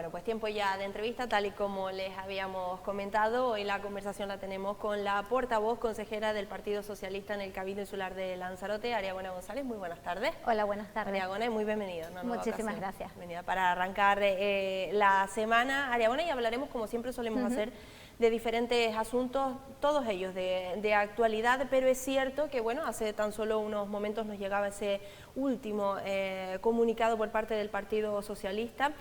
Bueno, pues tiempo ya de entrevista, tal y como les habíamos comentado. Hoy la conversación la tenemos con la portavoz consejera del Partido Socialista en el Cabildo Insular de Lanzarote, Ariagona González. Muy buenas tardes. Hola, buenas tardes. Ariagona, muy bienvenida. Muchísimas gracias. Bienvenida para arrancar la semana, Ariagona, y hablaremos, como siempre solemos hacer, de diferentes asuntos, todos ellos de actualidad, pero es cierto que, bueno, hace tan solo unos momentos nos llegaba ese último comunicado por parte del Partido Socialista,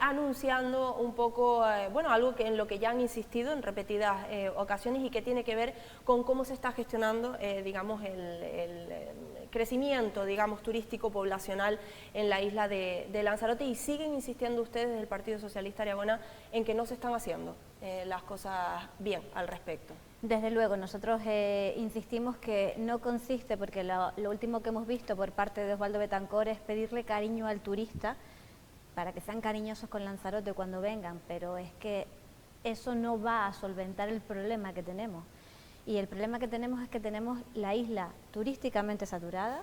anunciando un poco, bueno, algo que en lo que ya han insistido en repetidas ocasiones y que tiene que ver con cómo se está gestionando, digamos, el crecimiento, digamos, turístico poblacional en la isla de Lanzarote, y siguen insistiendo ustedes del Partido Socialista, Ariagona, en que no se están haciendo las cosas bien al respecto. Desde luego, nosotros insistimos que no consiste, porque lo último que hemos visto por parte de Osvaldo Betancor es pedirle cariño al turista para que sean cariñosos con Lanzarote cuando vengan, pero es que eso no va a solventar el problema que tenemos. Y el problema que tenemos es que tenemos la isla turísticamente saturada,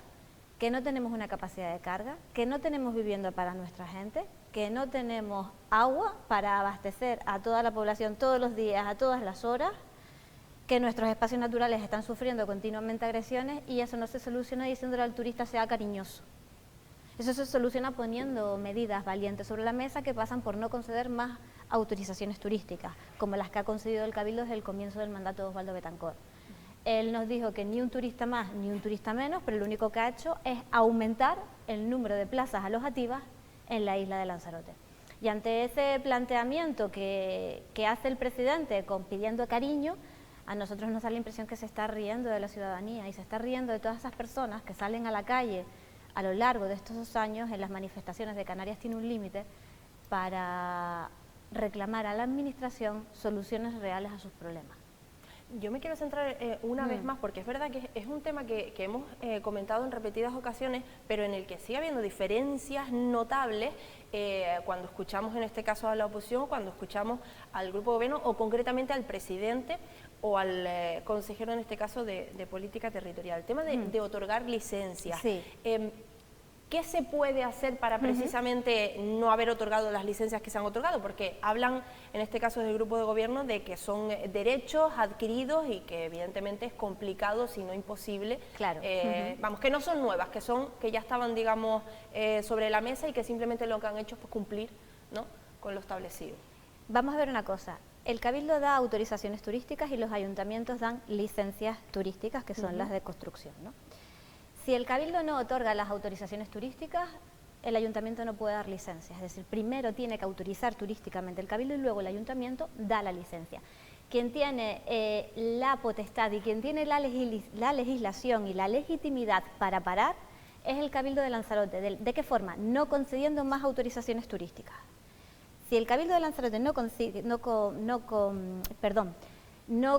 que no tenemos una capacidad de carga, que no tenemos vivienda para nuestra gente, que no tenemos agua para abastecer a toda la población todos los días, a todas las horas, que nuestros espacios naturales están sufriendo continuamente agresiones, y eso no se soluciona diciéndole al turista sea cariñoso. Eso se soluciona poniendo medidas valientes sobre la mesa que pasan por no conceder más autorizaciones turísticas, como las que ha concedido el Cabildo desde el comienzo del mandato de Osvaldo Betancor. Él nos dijo que ni un turista más ni un turista menos, pero lo único que ha hecho es aumentar el número de plazas alojativas en la isla de Lanzarote. Y ante ese planteamiento que hace el presidente pidiendo cariño, a nosotros nos da la impresión que se está riendo de la ciudadanía y se está riendo de todas esas personas que salen a la calle a lo largo de estos 2 años en las manifestaciones de Canarias Tiene un Límite para reclamar a la administración soluciones reales a sus problemas. Yo me quiero centrar una vez más, porque es verdad que es un tema que hemos comentado en repetidas ocasiones, pero en el que sigue habiendo diferencias notables cuando escuchamos en este caso a la oposición, cuando escuchamos al grupo de gobierno o concretamente al presidente o al consejero en este caso de política territorial. El tema de otorgar licencias. Sí. ¿Qué se puede hacer para precisamente no haber otorgado las licencias que se han otorgado? Porque hablan, en este caso del grupo de gobierno, de que son derechos adquiridos y que evidentemente es complicado, si no imposible. Claro. Vamos, que no son nuevas, que ya estaban, digamos, sobre la mesa y que simplemente lo que han hecho es cumplir, ¿no?, con lo establecido. Vamos a ver una cosa. El Cabildo da autorizaciones turísticas y los ayuntamientos dan licencias turísticas, que son las de construcción, ¿no? Si el Cabildo no otorga las autorizaciones turísticas, el ayuntamiento no puede dar licencias. Es decir, primero tiene que autorizar turísticamente el Cabildo y luego el ayuntamiento da la licencia. Quien tiene la potestad y quien tiene la legislación y la legitimidad para parar es el Cabildo de Lanzarote. ¿De qué forma? No concediendo más autorizaciones turísticas. Si el Cabildo de Lanzarote no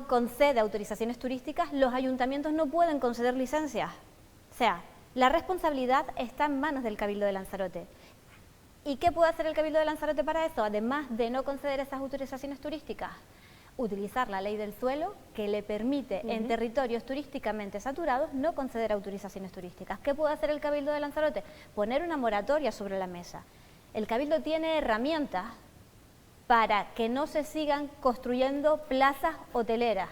concede autorizaciones turísticas, los ayuntamientos no pueden conceder licencias. O sea, la responsabilidad está en manos del Cabildo de Lanzarote. ¿Y qué puede hacer el Cabildo de Lanzarote para eso? Además de no conceder esas autorizaciones turísticas, utilizar la ley del suelo, que le permite en territorios turísticamente saturados no conceder autorizaciones turísticas. ¿Qué puede hacer el Cabildo de Lanzarote? Poner una moratoria sobre la mesa. El Cabildo tiene herramientas para que no se sigan construyendo plazas hoteleras.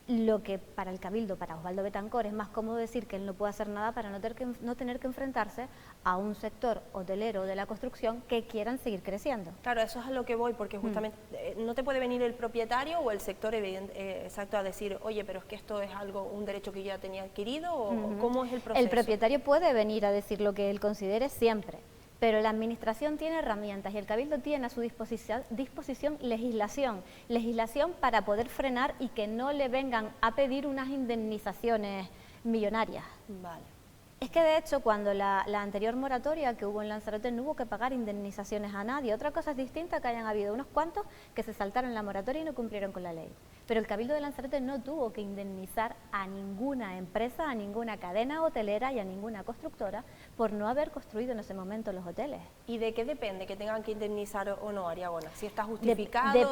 Lo que para el Cabildo, para Osvaldo Betancor, es más cómodo decir que él no puede hacer nada para no tener que enfrentarse a un sector hotelero de la construcción que quieran seguir creciendo. Claro, eso es a lo que voy, porque justamente no te puede venir el propietario o el sector exacto a decir, oye, pero es que esto es un derecho que yo ya tenía adquirido, o ¿cómo es el proceso? El propietario puede venir a decir lo que él considere siempre, pero la administración tiene herramientas y el Cabildo tiene a su disposición legislación para poder frenar y que no le vengan a pedir unas indemnizaciones millonarias. Vale. Es que de hecho cuando la anterior moratoria que hubo en Lanzarote no hubo que pagar indemnizaciones a nadie. Otra cosa es distinta que hayan habido unos cuantos que se saltaron la moratoria y no cumplieron con la ley. Pero el Cabildo de Lanzarote no tuvo que indemnizar a ninguna empresa, a ninguna cadena hotelera y a ninguna constructora por no haber construido en ese momento los hoteles. ¿Y de qué depende que tengan que indemnizar o no, Ariagona? ¿Si está justificado?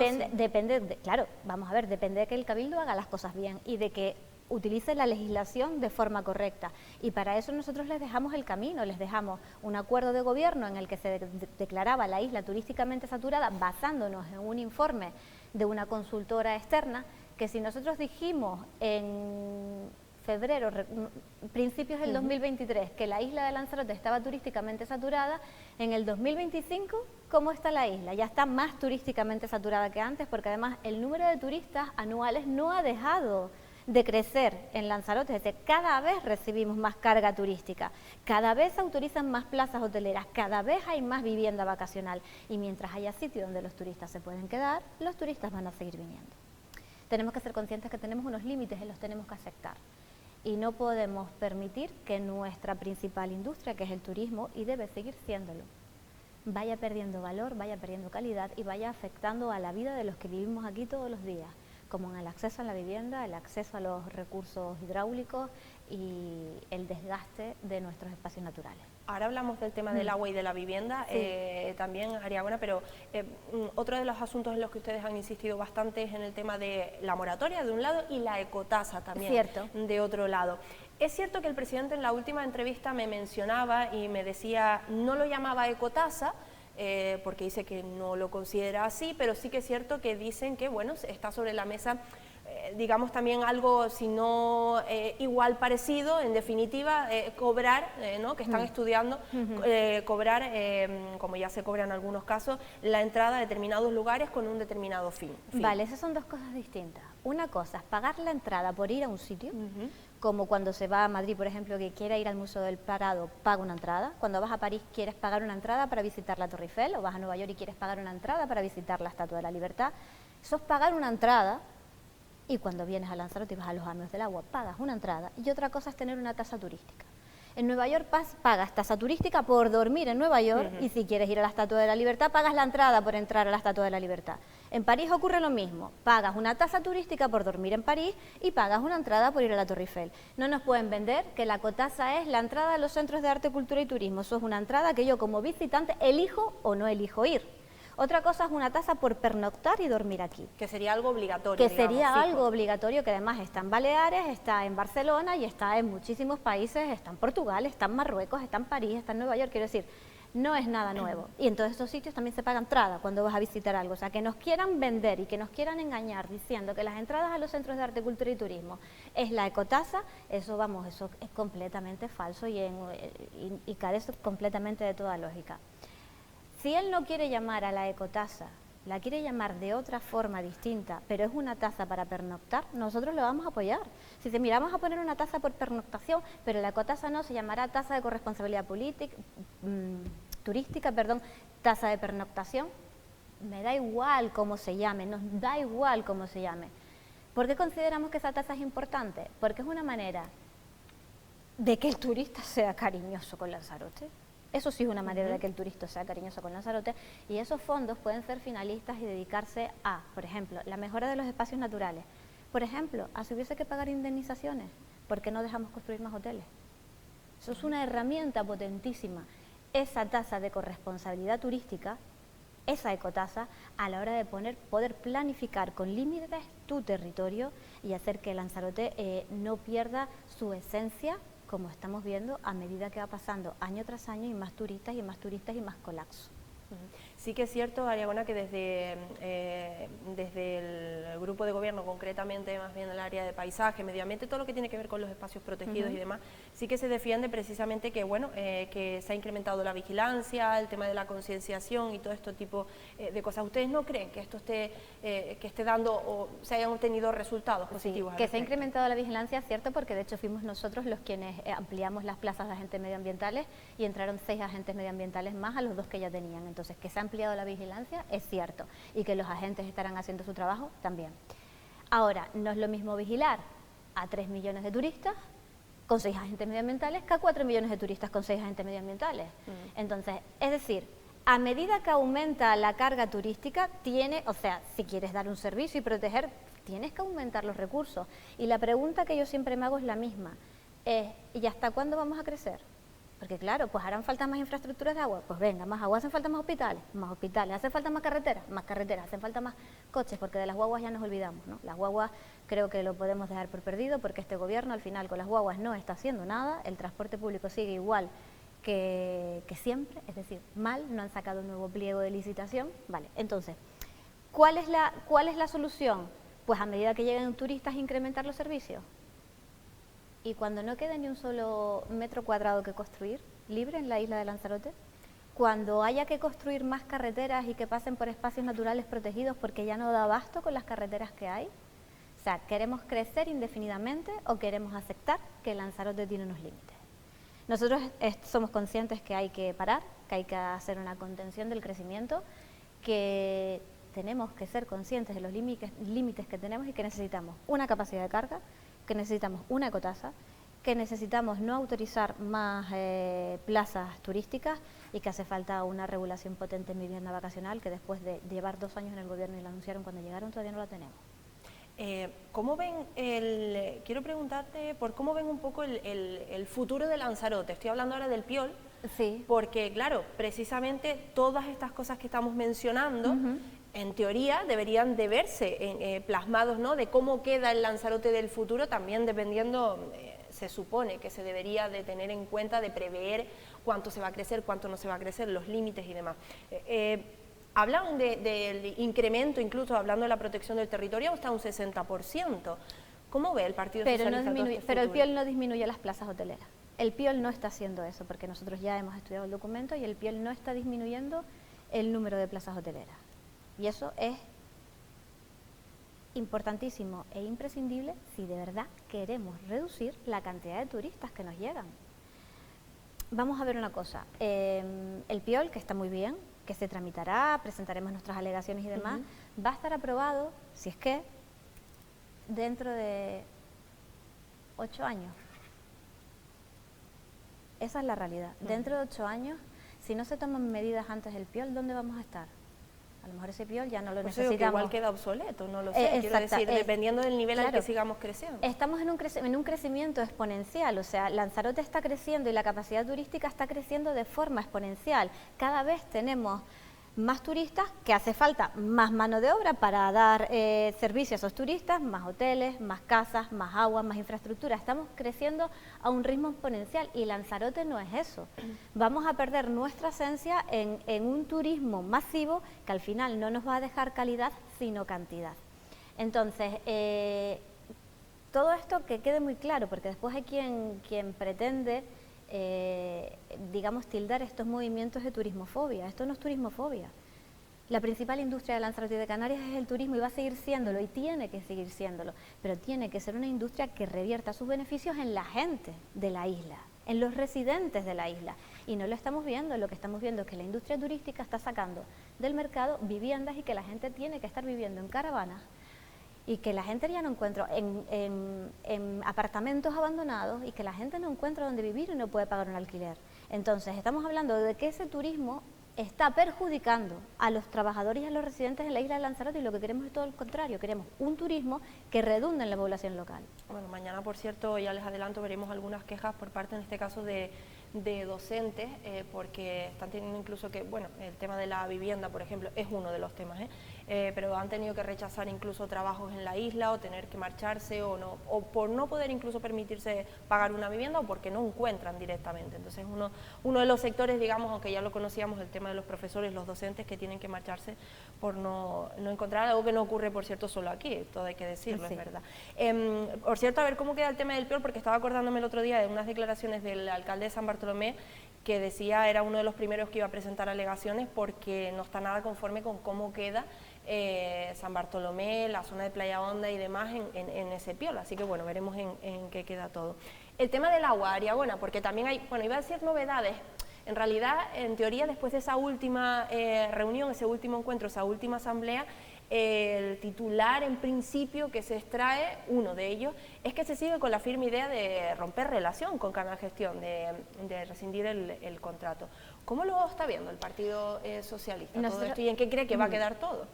Claro, vamos a ver, depende de que el Cabildo haga las cosas bien y de que utilice la legislación de forma correcta. Y para eso nosotros les dejamos el camino, les dejamos un acuerdo de gobierno en el que se declaraba la isla turísticamente saturada basándonos en un informe de una consultora externa, que si nosotros dijimos en febrero, principios del 2023, que la isla de Lanzarote estaba turísticamente saturada, en el 2025, ¿cómo está la isla? Ya está más turísticamente saturada que antes, porque además el número de turistas anuales no ha dejado de crecer en Lanzarote, es decir, cada vez recibimos más carga turística, cada vez se autorizan más plazas hoteleras, cada vez hay más vivienda vacacional, y mientras haya sitio donde los turistas se pueden quedar, los turistas van a seguir viniendo. Tenemos que ser conscientes que tenemos unos límites y los tenemos que aceptar. Y no podemos permitir que nuestra principal industria, que es el turismo, y debe seguir siéndolo, vaya perdiendo valor, vaya perdiendo calidad y vaya afectando a la vida de los que vivimos aquí todos los días, como en el acceso a la vivienda, el acceso a los recursos hidráulicos y el desgaste de nuestros espacios naturales. Ahora hablamos del tema del agua y de la vivienda, Sí. también, Ariagona, pero otro de los asuntos en los que ustedes han insistido bastante es en el tema de la moratoria de un lado y la ecotasa también Cierto. de otro lado. Es cierto que el presidente en la última entrevista me mencionaba y me decía, no lo llamaba ecotasa, porque dice que no lo considera así, pero sí que es cierto que dicen que, bueno, está sobre la mesa, digamos también algo, si no igual parecido, en definitiva, cobrar, ¿no? Que están estudiando, cobrar, como ya se cobra en algunos casos, la entrada a determinados lugares con un determinado fin. Vale, esas son dos cosas distintas. Una cosa es pagar la entrada por ir a un sitio, como cuando se va a Madrid, por ejemplo, que quiera ir al Museo del Prado, paga una entrada. Cuando vas a París quieres pagar una entrada para visitar la Torre Eiffel, o vas a Nueva York y quieres pagar una entrada para visitar la Estatua de la Libertad. Eso es pagar una entrada, y cuando vienes a Lanzarote y vas a los Arcos del Agua, pagas una entrada, y otra cosa es tener una tasa turística. En Nueva York pagas tasa turística por dormir en Nueva York, y si quieres ir a la Estatua de la Libertad, pagas la entrada por entrar a la Estatua de la Libertad. En París ocurre lo mismo, pagas una tasa turística por dormir en París y pagas una entrada por ir a la Torre Eiffel. No nos pueden vender que la ecotasa es la entrada a los centros de arte, cultura y turismo. Eso es una entrada que yo como visitante elijo o no elijo ir. Otra cosa es una tasa por pernoctar y dormir aquí. Que sería algo obligatorio. Que digamos, sería fijo. algo obligatorio, que además está en Baleares, está en Barcelona y está en muchísimos países, está en Portugal, está en Marruecos, está en París, está en Nueva York, quiero decir, no es nada nuevo. Y en todos esos sitios también se paga entrada cuando vas a visitar algo. O sea, que nos quieran vender y que nos quieran engañar diciendo que las entradas a los centros de arte, cultura y turismo es la ecotasa, eso, vamos, eso es completamente falso y carece completamente de toda lógica. Si él no quiere llamar a la ecotasa, la quiere llamar de otra forma distinta, pero es una tasa para pernoctar, nosotros lo vamos a apoyar. Si se mira, vamos a poner una tasa por pernoctación, pero la ecotasa no, se llamará tasa de corresponsabilidad turística, tasa de pernoctación. Me da igual cómo se llame, nos da igual cómo se llame. ¿Por qué consideramos que esa tasa es importante? Porque es una manera de que el turista sea cariñoso con Lanzarote. Eso sí es una manera de que el turista sea cariñoso con Lanzarote, y esos fondos pueden ser finalistas y dedicarse a, por ejemplo, la mejora de los espacios naturales. Por ejemplo, a si hubiese que pagar indemnizaciones, ¿por qué no dejamos construir más hoteles? Eso es una herramienta potentísima. Esa tasa de corresponsabilidad turística, esa ecotasa, a la hora de poder planificar con límites tu territorio y hacer que Lanzarote no pierda su esencia, como estamos viendo a medida que va pasando año tras año, y más turistas y más turistas y más colapso. Sí que es cierto, Ariagona, que desde el grupo de gobierno, concretamente más bien el área de paisaje, medio ambiente, todo lo que tiene que ver con los espacios protegidos y demás, sí que se defiende precisamente que, bueno, que se ha incrementado la vigilancia, el tema de la concienciación y todo este tipo de cosas. ¿Ustedes no creen que esto que esté dando o se hayan obtenido resultados positivos? Sí, que se ha incrementado la vigilancia, es cierto, porque de hecho fuimos nosotros los quienes ampliamos las plazas de agentes medioambientales y entraron 6 agentes medioambientales más a los 2 que ya tenían. Entonces, que se ha ampliado la vigilancia es cierto, y que los agentes estarán haciendo su trabajo también. Ahora, no es lo mismo vigilar a 3 millones de turistas con 6 agentes medioambientales que a 4 millones de turistas con 6 agentes medioambientales. Entonces, es decir, a medida que aumenta la carga turística, si quieres dar un servicio y proteger, tienes que aumentar los recursos. Y la pregunta que yo siempre me hago es la misma, ¿y hasta cuándo vamos a crecer? Porque claro, pues harán falta más infraestructuras de agua, pues venga, más agua, hacen falta más hospitales, hacen falta más carreteras, hacen falta más coches, porque de las guaguas ya nos olvidamos, ¿no? Las guaguas creo que lo podemos dejar por perdido, porque este gobierno al final con las guaguas no está haciendo nada, el transporte público sigue igual que siempre, es decir, mal, no han sacado un nuevo pliego de licitación, vale. Entonces, ¿cuál es la solución? Pues a medida que lleguen turistas, incrementar los servicios. Y cuando no quede ni un solo metro cuadrado que construir, libre en la isla de Lanzarote, cuando haya que construir más carreteras y que pasen por espacios naturales protegidos porque ya no da abasto con las carreteras que hay, o sea, ¿queremos crecer indefinidamente o queremos aceptar que Lanzarote tiene unos límites? Nosotros somos conscientes que hay que parar, que hay que hacer una contención del crecimiento, que tenemos que ser conscientes de los límites que tenemos y que necesitamos una capacidad de carga, que necesitamos una ecotasa, que necesitamos no autorizar más plazas turísticas y que hace falta una regulación potente en vivienda vacacional que después de llevar 2 años en el gobierno y la anunciaron cuando llegaron todavía no la tenemos. ¿Cómo ven quiero preguntarte por cómo ven un poco el futuro de Lanzarote? Estoy hablando ahora del Piol, sí, porque claro, precisamente todas estas cosas que estamos mencionando, en teoría deberían de verse plasmados, ¿no?, de cómo queda el Lanzarote del futuro, también dependiendo, se supone que se debería de tener en cuenta, de prever cuánto se va a crecer, cuánto no se va a crecer, los límites y demás. Hablan del incremento, incluso hablando de la protección del territorio, hasta un 60%. ¿Cómo ve el Partido Socialista todo este pero el futuro? Piol no disminuye las plazas hoteleras. El Piol no está haciendo eso, porque nosotros ya hemos estudiado el documento y el Piol no está disminuyendo el número de plazas hoteleras. Y eso es importantísimo e imprescindible si de verdad queremos reducir la cantidad de turistas que nos llegan. Vamos a ver una cosa, el Piol, que está muy bien, que se tramitará, presentaremos nuestras alegaciones y demás, va a estar aprobado, si es que, dentro de 8 años. Esa es la realidad. Dentro de 8 años, si no se toman medidas antes del Piol, ¿dónde vamos a estar? A lo mejor ese Piol ya no lo necesitamos. Que igual queda obsoleto, no lo sé, quiero decir, dependiendo del nivel al que sigamos creciendo. Estamos en un crecimiento exponencial, o sea, Lanzarote está creciendo y la capacidad turística está creciendo de forma exponencial. Cada vez tenemos más turistas, que hace falta más mano de obra para dar servicio a esos turistas, más hoteles, más casas, más agua, más infraestructura. Estamos creciendo a un ritmo exponencial y Lanzarote no es eso. Vamos a perder nuestra esencia en un turismo masivo que al final no nos va a dejar calidad, sino cantidad. Entonces, todo esto que quede muy claro, porque después hay quien pretende digamos, tildar estos movimientos de turismofobia. Esto no es turismofobia. La principal industria de Lanzarote y de Canarias es el turismo y va a seguir siéndolo y tiene que seguir siéndolo, pero tiene que ser una industria que revierta sus beneficios en la gente de la isla, en los residentes de la isla. Y no lo estamos viendo, lo que estamos viendo es que la industria turística está sacando del mercado viviendas y que la gente tiene que estar viviendo en caravanas y que la gente ya no encuentra en apartamentos abandonados y que la gente no encuentra dónde vivir y no puede pagar un alquiler. Entonces, estamos hablando de que ese turismo está perjudicando a los trabajadores y a los residentes en la isla de Lanzarote y lo que queremos es todo lo contrario, queremos un turismo que redunde en la población local. Bueno, mañana, por cierto, ya les adelanto, veremos algunas quejas por parte, en este caso, de docentes, porque están teniendo incluso que, bueno, el tema de la vivienda, por ejemplo, es uno de los temas, pero han tenido que rechazar incluso trabajos en la isla o tener que marcharse o por no poder incluso permitirse pagar una vivienda o porque no encuentran directamente. Entonces, uno de los sectores, digamos, aunque ya lo conocíamos, el tema de los profesores, los docentes que tienen que marcharse por no encontrar algo que no ocurre, por cierto, solo aquí, todo hay que decirlo, sí. Es verdad. Por cierto, a ver cómo queda el tema del Piol, porque estaba acordándome el otro día de unas declaraciones del alcalde de San Bartolomé, que decía, era uno de los primeros que iba a presentar alegaciones porque no está nada conforme con cómo queda San Bartolomé, la zona de Playa Honda y demás en ese Piol, así que bueno, veremos en qué queda todo. El tema del agua, Ariabuena, porque también hay, bueno, iba a decir novedades, en realidad, en teoría, después de esa última reunión, ese último encuentro, esa última asamblea, el titular en principio que se extrae, uno de ellos, es que se sigue con la firme idea de romper relación con Canal Gestión, de rescindir el contrato. ¿Cómo lo está viendo el Partido Socialista todo esto y en qué cree que va a quedar todo?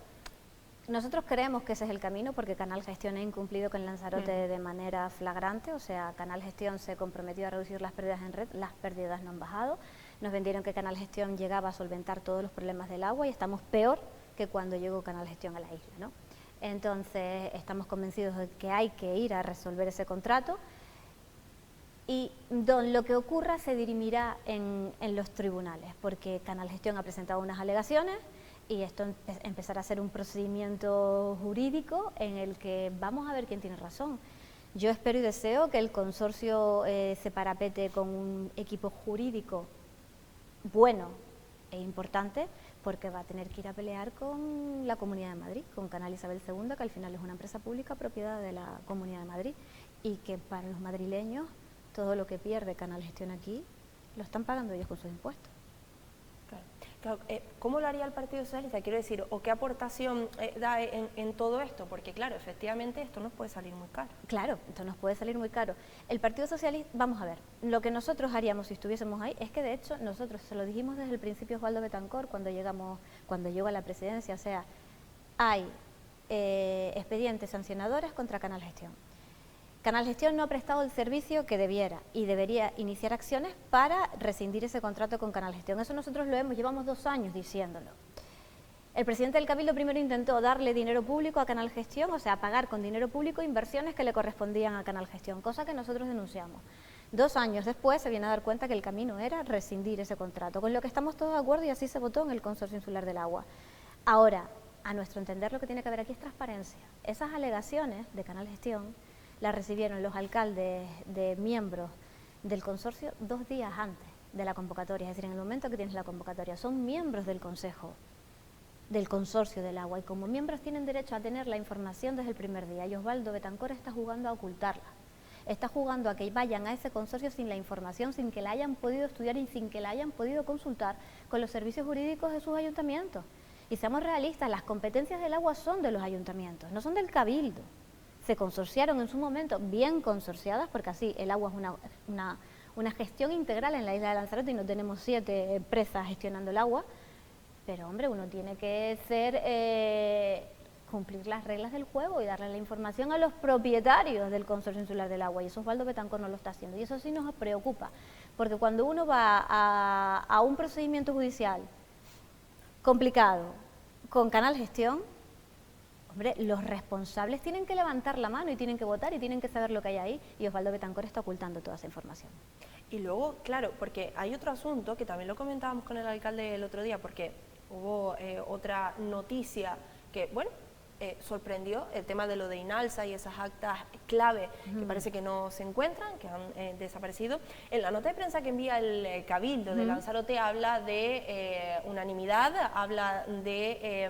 Nosotros creemos que ese es el camino porque Canal Gestión ha incumplido con Lanzarote de manera flagrante, o sea, Canal Gestión se comprometió a reducir las pérdidas en red, las pérdidas no han bajado, nos vendieron que Canal Gestión llegaba a solventar todos los problemas del agua y estamos peor que cuando llegó Canal Gestión a la isla, ¿no? Entonces, estamos convencidos de que hay que ir a resolver ese contrato y lo que ocurra se dirimirá en los tribunales, porque Canal Gestión ha presentado unas alegaciones y esto empezará a ser un procedimiento jurídico en el que vamos a ver quién tiene razón. Yo espero y deseo que el consorcio se parapete con un equipo jurídico bueno e importante, porque va a tener que ir a pelear con la Comunidad de Madrid, con Canal Isabel II, que al final es una empresa pública propiedad de la Comunidad de Madrid, y que para los madrileños todo lo que pierde Canal Gestión aquí lo están pagando ellos con sus impuestos. Claro, ¿cómo lo haría el Partido Socialista? Quiero decir, ¿o qué aportación da en todo esto? Porque claro, efectivamente esto nos puede salir muy caro. Claro, esto nos puede salir muy caro. El Partido Socialista, vamos a ver, lo que nosotros haríamos si estuviésemos ahí es que de hecho nosotros se lo dijimos desde el principio a Osvaldo Betancourt cuando llegó a la presidencia, o sea, hay expedientes sancionadores contra Canal Gestión. Canal Gestión no ha prestado el servicio que debiera y debería iniciar acciones para rescindir ese contrato con Canal Gestión. Eso nosotros llevamos 2 años diciéndolo. El presidente del Cabildo primero intentó darle dinero público a Canal Gestión, o sea, pagar con dinero público inversiones que le correspondían a Canal Gestión, cosa que nosotros denunciamos. 2 años después se viene a dar cuenta que el camino era rescindir ese contrato, con lo que estamos todos de acuerdo y así se votó en el Consorcio Insular del Agua. Ahora, a nuestro entender, lo que tiene que haber aquí es transparencia. Esas alegaciones de Canal Gestión las recibieron los alcaldes de miembros del consorcio 2 días antes de la convocatoria, es decir, en el momento que tienes la convocatoria. Son miembros del consejo, del consorcio del agua, y como miembros tienen derecho a tener la información desde el primer día, y Osvaldo Betancourt está jugando a ocultarla. Está jugando a que vayan a ese consorcio sin la información, sin que la hayan podido estudiar y sin que la hayan podido consultar con los servicios jurídicos de sus ayuntamientos. Y seamos realistas, las competencias del agua son de los ayuntamientos, no son del Cabildo. Se consorciaron en su momento, bien consorciadas, porque así el agua es una gestión integral en la isla de Lanzarote y no tenemos 7 empresas gestionando el agua, pero hombre, uno tiene que cumplir las reglas del juego y darle la información a los propietarios del Consorcio Insular del Agua, y eso Osvaldo Betancourt no lo está haciendo, y eso sí nos preocupa, porque cuando uno va a un procedimiento judicial complicado con Canal Gestión, hombre, los responsables tienen que levantar la mano y tienen que votar y tienen que saber lo que hay ahí, y Osvaldo Betancourt está ocultando toda esa información. Y luego, claro, porque hay otro asunto que también lo comentábamos con el alcalde el otro día, porque hubo otra noticia que, bueno, sorprendió, el tema de lo de Inalsa y esas actas clave que parece que no se encuentran, que han desaparecido. En la nota de prensa que envía el Cabildo de Lanzarote habla de unanimidad, habla de,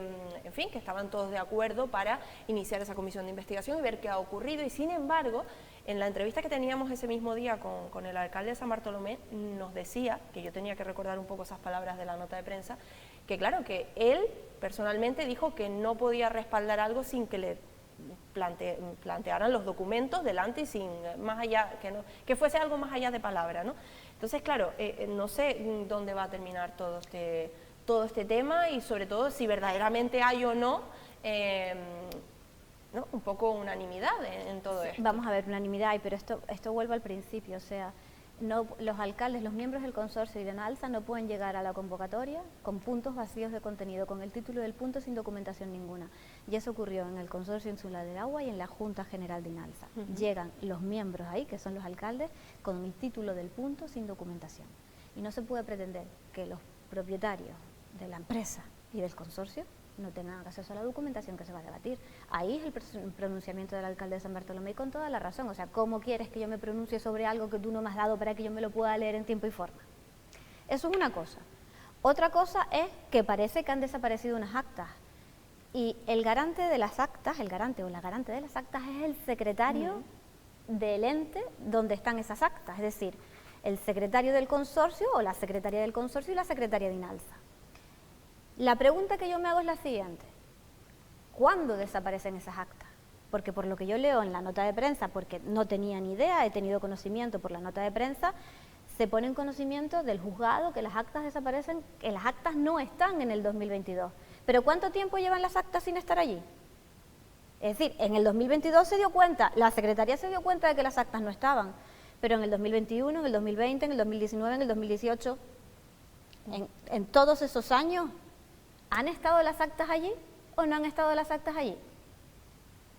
en fin, que estaban todos de acuerdo para iniciar esa comisión de investigación y ver qué ha ocurrido, y sin embargo, en la entrevista que teníamos ese mismo día con el alcalde de San Bartolomé, nos decía, que yo tenía que recordar un poco esas palabras de la nota de prensa, que claro, que él personalmente dijo que no podía respaldar algo sin que le plantearan los documentos delante y sin más allá, que fuese algo más allá de palabra, ¿no? Entonces, claro, no sé dónde va a terminar todo este tema y sobre todo si verdaderamente hay o no, ¿no? Un poco unanimidad en todo esto. Vamos a ver, unanimidad, pero esto vuelve al principio, o sea, no, los alcaldes, los miembros del consorcio y de Inalsa no pueden llegar a la convocatoria con puntos vacíos de contenido, con el título del punto sin documentación ninguna. Y eso ocurrió en el Consorcio Insular del Agua y en la Junta General de Inalsa. Llegan los miembros ahí, que son los alcaldes, con el título del punto sin documentación. Y no se puede pretender que los propietarios de la empresa y del consorcio no tengan acceso a la documentación que se va a debatir. Ahí es el pronunciamiento del alcalde de San Bartolomé, con toda la razón. O sea, ¿cómo quieres que yo me pronuncie sobre algo que tú no me has dado para que yo me lo pueda leer en tiempo y forma? Eso es una cosa. Otra cosa es que parece que han desaparecido unas actas. Y el garante de las actas, el garante o la garante de las actas es el secretario del ente donde están esas actas. Es decir, el secretario del consorcio o la secretaria del consorcio y la secretaria de Inalsa. La pregunta que yo me hago es la siguiente: ¿cuándo desaparecen esas actas? Porque por lo que yo leo en la nota de prensa, porque no tenía ni idea, he tenido conocimiento por la nota de prensa, se pone en conocimiento del juzgado que las actas desaparecen, que las actas no están en el 2022. ¿Pero cuánto tiempo llevan las actas sin estar allí? Es decir, en el 2022 se dio cuenta, la Secretaría se dio cuenta de que las actas no estaban, pero en el 2021, en el 2020, en el 2019, en el 2018, en todos esos años, ¿han estado las actas allí o no han estado las actas allí?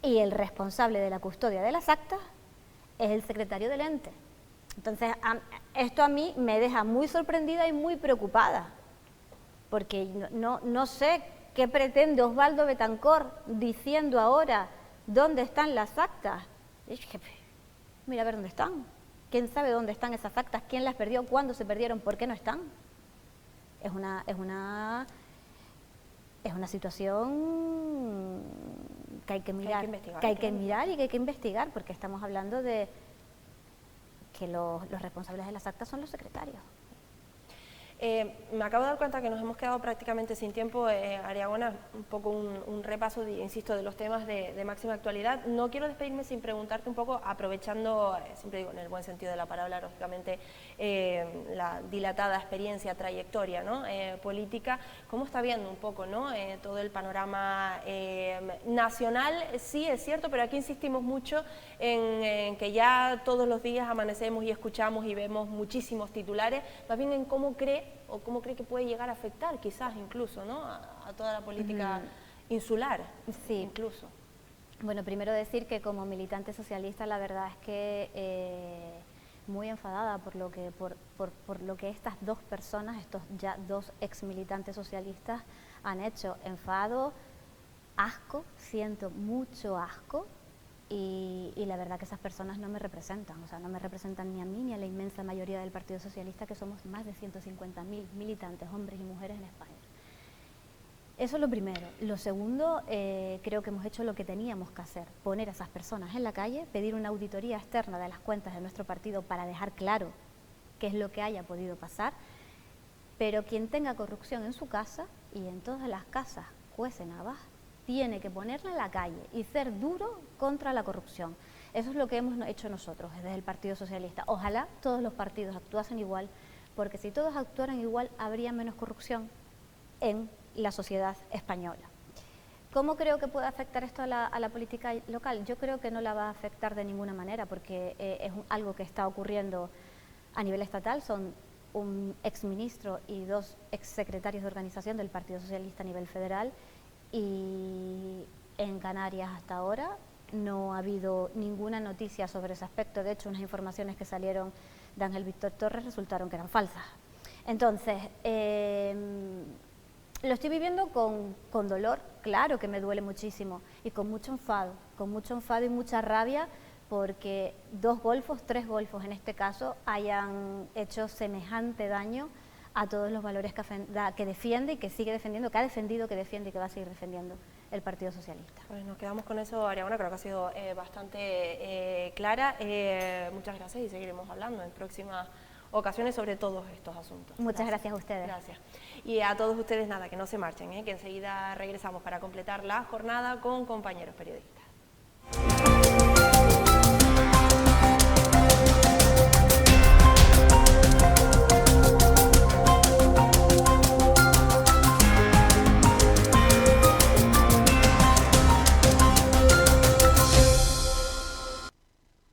Y el responsable de la custodia de las actas es el secretario del ente. Entonces, esto a mí me deja muy sorprendida y muy preocupada, porque no sé qué pretende Osvaldo Betancor diciendo ahora dónde están las actas. Mira a ver dónde están. ¿Quién sabe dónde están esas actas? ¿Quién las perdió? ¿Cuándo se perdieron? ¿Por qué no están? Es una situación que hay que mirar, y que hay que investigar, porque estamos hablando de que los responsables de las actas son los secretarios. Me acabo de dar cuenta que nos hemos quedado prácticamente sin tiempo, Ariagona, un poco un repaso, insisto, de los temas de máxima actualidad. No quiero despedirme sin preguntarte un poco, aprovechando, siempre digo en el buen sentido de la palabra, lógicamente, la dilatada experiencia, trayectoria, ¿no? Política, ¿cómo está viendo un poco, ¿no? Todo el panorama nacional? Sí, es cierto, pero aquí insistimos mucho en que ya todos los días amanecemos y escuchamos y vemos muchísimos titulares, más bien en cómo cree que puede llegar a afectar quizás incluso, ¿no? a toda la política insular, sí. Incluso. Bueno, primero decir que como militante socialista la verdad es que muy enfadada por lo que estas dos personas, estos ya dos ex militantes socialistas han hecho. Enfado, asco, siento mucho asco. Y la verdad que esas personas no me representan, o sea, no me representan ni a mí ni a la inmensa mayoría del Partido Socialista, que somos más de 150.000 militantes, hombres y mujeres en España. Eso es lo primero. Lo segundo, creo que hemos hecho lo que teníamos que hacer, poner a esas personas en la calle, pedir una auditoría externa de las cuentas de nuestro partido para dejar claro qué es lo que haya podido pasar, pero quien tenga corrupción en su casa, y en todas las casas cuece navaja, tiene que ponerla en la calle y ser duro contra la corrupción. Eso es lo que hemos hecho nosotros desde el Partido Socialista. Ojalá todos los partidos actuasen igual, porque si todos actuaran igual habría menos corrupción en la sociedad española. ¿Cómo creo que puede afectar esto a la política local? Yo creo que no la va a afectar de ninguna manera, porque es algo que está ocurriendo a nivel estatal. Son un exministro y dos exsecretarios de organización del Partido Socialista a nivel federal, y en Canarias hasta ahora no ha habido ninguna noticia sobre ese aspecto. De hecho, unas informaciones que salieron de Ángel Víctor Torres resultaron que eran falsas. Entonces, lo estoy viviendo con dolor, claro que me duele muchísimo, y con mucho enfado y mucha rabia, porque tres golfos en este caso, hayan hecho semejante daño a todos los valores que defiende y que sigue defendiendo, que ha defendido, que defiende y que va a seguir defendiendo el Partido Socialista. Pues nos quedamos con eso, Ariagona, creo que ha sido bastante clara. Muchas gracias y seguiremos hablando en próximas ocasiones sobre todos estos asuntos. Muchas gracias a ustedes. Gracias. Y a todos ustedes nada, que no se marchen, que enseguida regresamos para completar la jornada con compañeros periodistas.